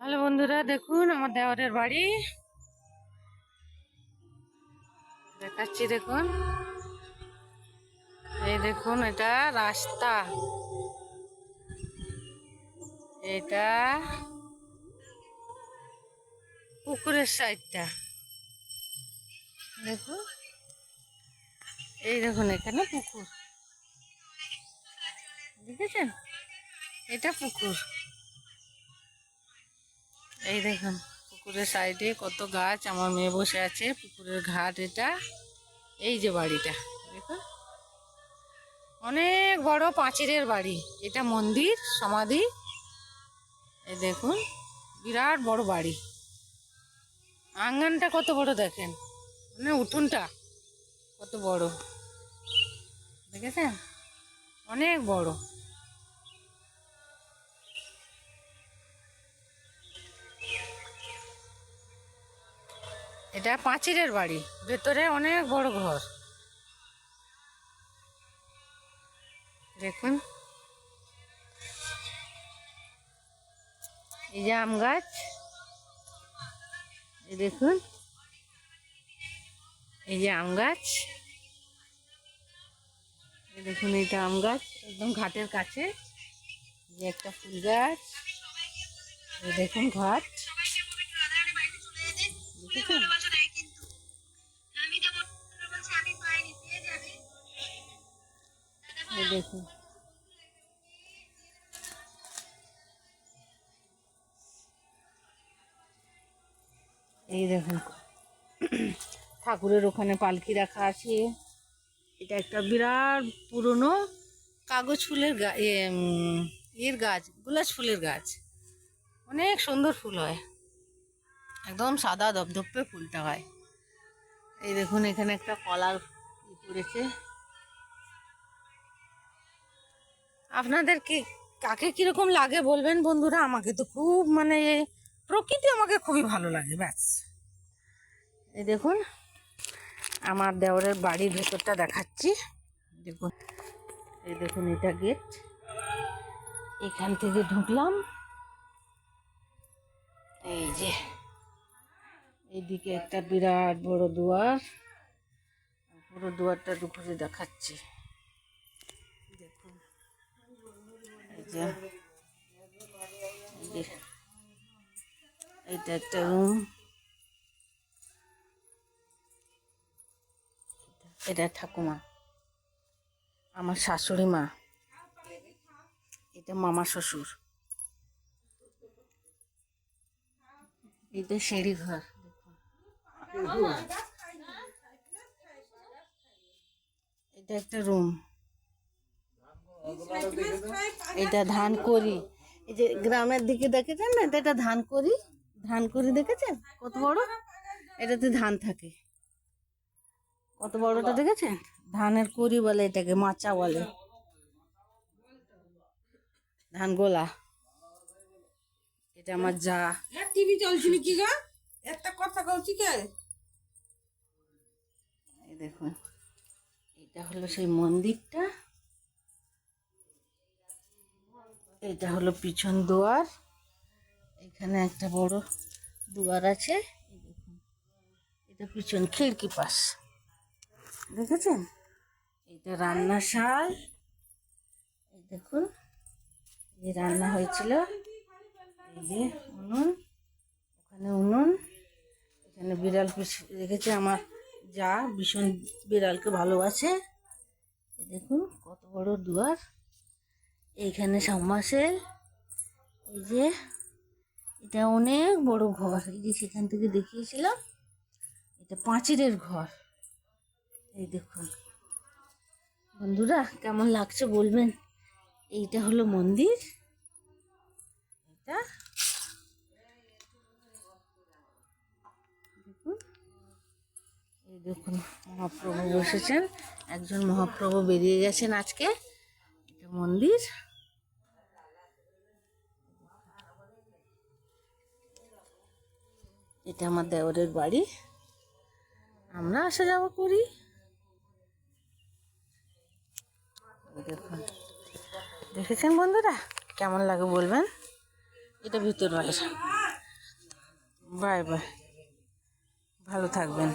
Hello বন্ধুরা, দেখুন আমার দেওরের বাড়ি দেখাচ্ছি। দেখুন, এই দেখুন, এটা রাস্তা, এটা পুকুরের সাইডটা। দেখুন, এই দেখুন, এখানে পুকুর, দেখেছেন? এটা পুকুর। এই দেখুন, পুকুরের সাইডে কত গাছ। আমার মেয়ে বসে আছে, পুকুরের ঘাট এটা। এই যে বাড়িটা দেখুন, অনেক বড় পাঁচিলের বাড়ি। এটা মন্দির, সমাধি। এই দেখুন, বিরাট বড় বাড়ি। আঙ্গনটা কত বড় দেখেন, মানে উঠোনটা কত বড়, দেখেছেন? অনেক বড়। এটা পাঁচিলের বাড়ি, ভেতরে অনেক বড় ঘর। দেখুন, এই যে আম গাছ, এই দেখুন, এই যে আম গাছ, এই দেখুন, এইটা আম গাছ একদম ঘাটের কাছে। যে একটা ফুল গাছ, এই দেখুন ঘাট, দেখেছেন? এই দেখুন, এই দেখুন, ঠাকুরের ওখানে পালকি রাখা আছে। এটা একটা বিরাট পুরনো কাগজ ফুলের এর গাছ, গোলাপ ফুলের গাছ। অনেক সুন্দর ফুল হয়, একদম সাদা ধপধপে ফুলটা হয়। এই দেখুন, এখানে একটা কলার পড়েছে। আপনাদের কি কাকে কিরকম লাগে বলবেন বন্ধুরা। আমাকে তো খুব, মানে প্রকৃতি আমাকে খুবই ভালো লাগে, ব্যাস। এই দেখুন, আমার দেওরের বাড়ির ভেতরটা দেখাচ্ছি। দেখুন, এই দেখুন, এটা গেট। এখান থেকে ঢুকলাম, এই যে এইদিকে একটা বিরাট বড় দুয়ার। পুরো দুয়ারটা ঘুরে দেখাচ্ছি। দেখুন, এই যে এইটা একটা রুম। এটা ঠাকুমা, আমার শাশুড়ি মা। এটা মামা শ্বশুর। এটা সিঁড়ি ঘর। এটা একটা রুম। এটা ধান করি। এই যে গ্রামের দিকে দেখেছেন না, এটা ধান করি। ধান করি দেখেছেন কত বড়? এটাতে ধান থাকে, কত বড়টা দেখেছেন? ধানের করি বলে এটাকে, মাচা বলে, ধান গোলা। এটা আমার যা। টিভি চলছিল কি গা, একটা কথা কইছি কে? এই দেখুন, এটা হলো সেই মন্দিরটা। এটা হলো পিছন দুয়ার। এখানে একটা বড় দুয়ার আছে। এই দেখুন, এটা পিছন খিড়কি পাশ, দেখেছেন? এটা রান্নাশাল। এই দেখুন, এই রান্না হয়েছিল। এই যে উনুন, ওখানে উনুন। এখানে বিড়াল রেখেছে আমার যা, ভীষণ বিড়ালকে ভালোবাসে। এই দেখুন, কত বড় দুয়ার। এইখানে সাবমার্সেল। এই যে এটা অনেক বড় ঘর। এই যে সেখান থেকে দেখিয়েছিলাম, এটা পাঁচিলের ঘর। এই দেখুন বন্ধুরা, কেমন লাগছে বলবেন। এইটা হলো মন্দির। এটা দেখুন, এই দেখুন, মহাপ্রভু বসেছেন। একজন মহাপ্রভু বেরিয়ে গেছেন আজকে। এটা মন্দির। এটা আমার দেওরের বাড়ি, আমরা আসা যাওয়া করি। দেখুন, দেখেছেন বন্ধুরা, কেমন লাগে বলবেন। এটা ভিতর বাড়ি। বাই বাই, ভালো থাকবেন।